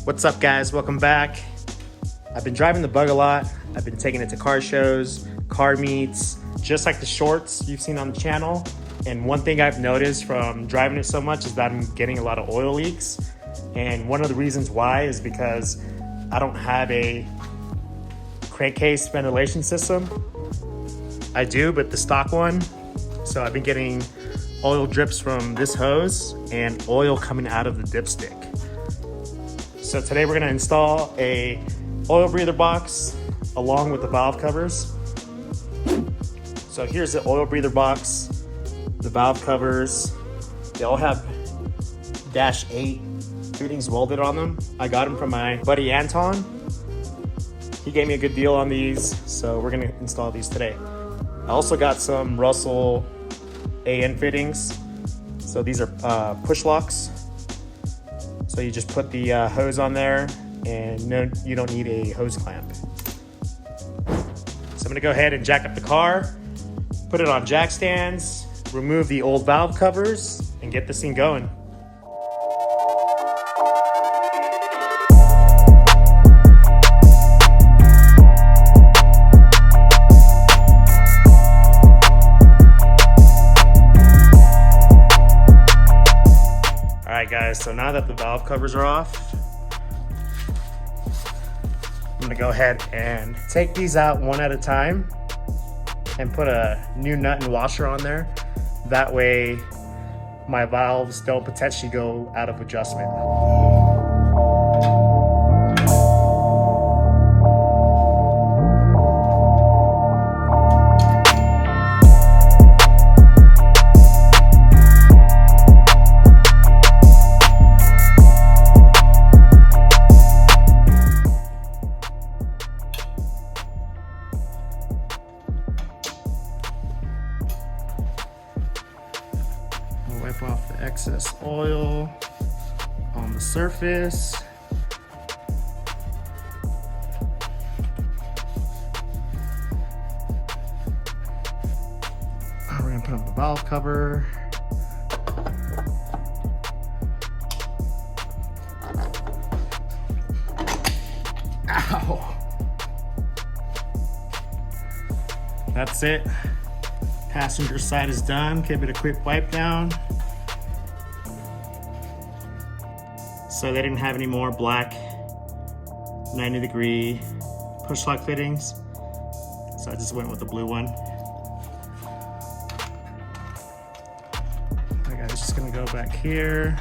What's up, guys? Welcome back. I've been driving the bug a lot. I've been taking it to car shows, car meets, just like the shorts you've seen on the channel. And one thing I've noticed from driving it so much is that I'm getting a lot of oil leaks. And one of the reasons why is because I don't have a crankcase ventilation system. I do, but the stock one. So I've been getting oil drips from this hose and oil coming out of the dipstick. So today we're gonna install a oil breather box along with the valve covers. So here's the oil breather box, the valve covers. They all have -8 fittings welded on them. I got them from my buddy Anton. He gave me a good deal on these, so we're gonna install these today. I also got some Russell AN fittings. So these are push locks. So you just put the hose on there and no, you don't need a hose clamp. So I'm gonna go ahead and jack up the car, put it on jack stands, remove the old valve covers, and get this thing going. Alright guys, so now that the valve covers are off, I'm gonna go ahead and take these out one at a time and put a new nut and washer on there. That way my valves don't potentially go out of adjustment. Wipe off the excess oil on the surface. We're gonna put on the valve cover. Ow! That's it. Passenger side is done. Give it a quick wipe down. So they didn't have any more black 90-degree push lock fittings. So I just went with the blue one. Alright guys, just gonna go back here.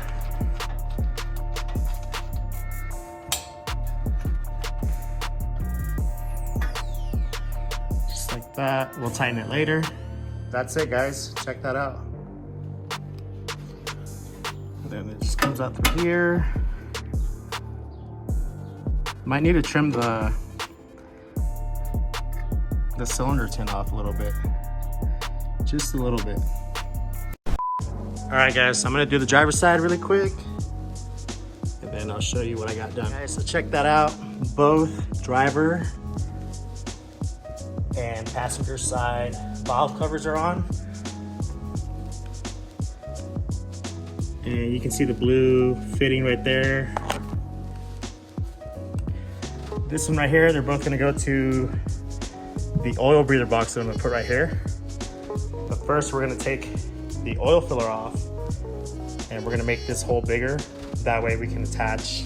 Just like that. We'll tighten it later. That's it guys, check that out. And then it just comes out through here. Might need to trim the cylinder tin off a little bit. Just a little bit. All right guys, so I'm gonna do the driver's side really quick and then I'll show you what I got done. Guys, so check that out. Both driver and passenger side valve covers are on. And you can see the blue fitting right there. This one right here, they're both gonna go to the oil breather box that I'm gonna put right here. But first we're gonna take the oil filler off and we're gonna make this hole bigger. That way we can attach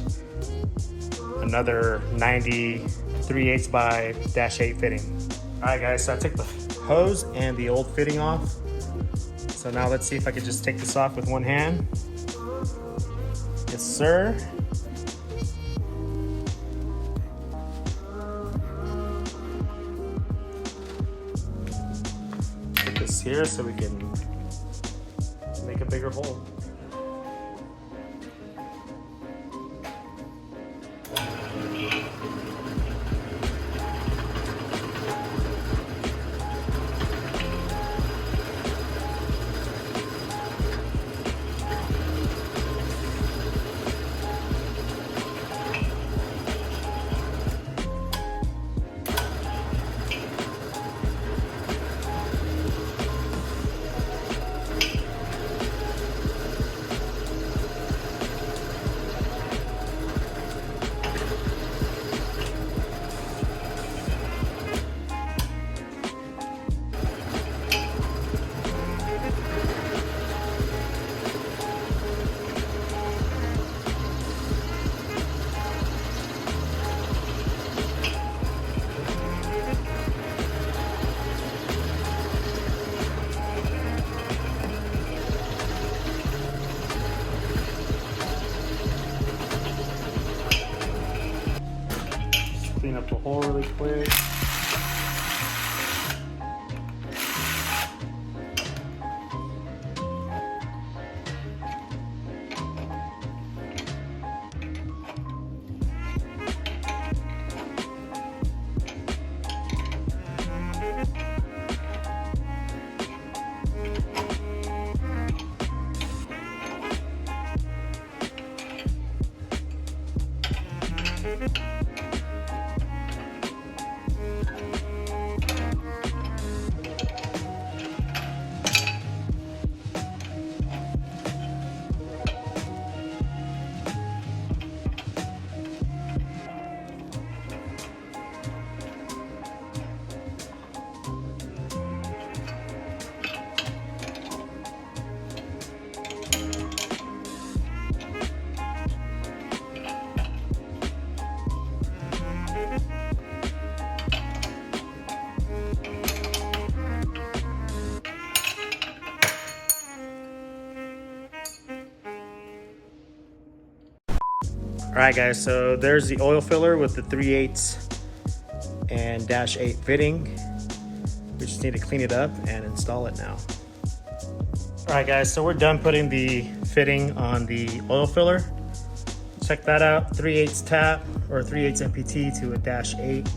another 93/8 by -8 fitting. All right guys, so I took the hose and the old fitting off. So now let's see if I can just take this off with one hand. Yes, sir. Put this here so we can make a bigger hole. quick. All right, guys, so there's the oil filler with the 3/8 and -8 fitting. We just need to clean it up and install it now. All right, guys, so we're done putting the fitting on the oil filler. Check that out, 3/8 tap or 3/8 MPT to a -8.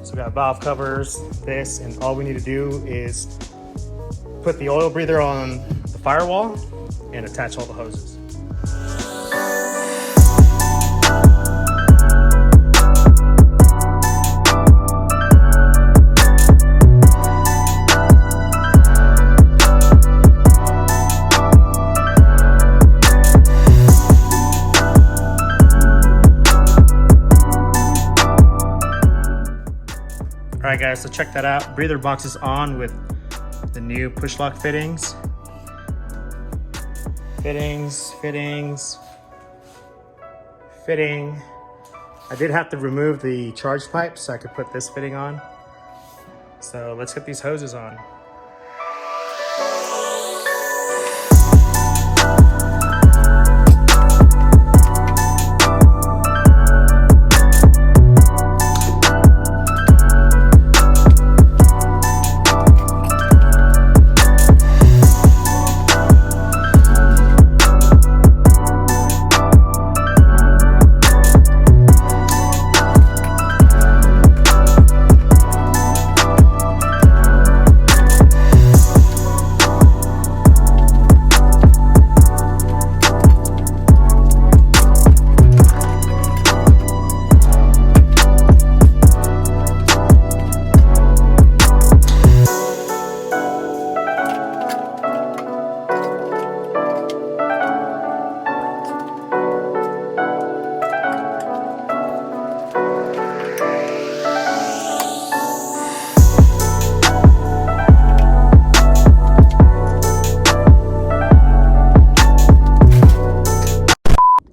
So we got valve covers, this, and all we need to do is put the oil breather on the firewall and attach all the hoses. All right, guys, so check that out. Breather box is on with the new push lock fittings. Fitting. I did have to remove the charge pipe so I could put this fitting on. So let's get these hoses on.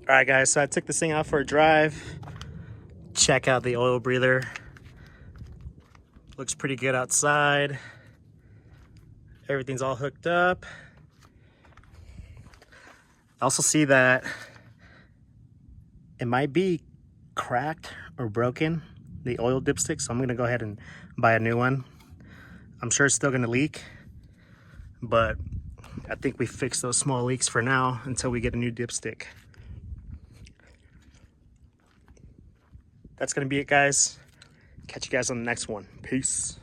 All right, guys, so I took this thing out for a drive. Check out the oil breather. Looks pretty good outside. Everything's all hooked up. I also see that it might be cracked or broken, the oil dipstick, so I'm gonna go ahead and buy a new one. I'm sure it's still gonna leak, but I think we fixed those small leaks for now until we get a new dipstick. That's gonna be it, guys. Catch you guys on the next one. Peace.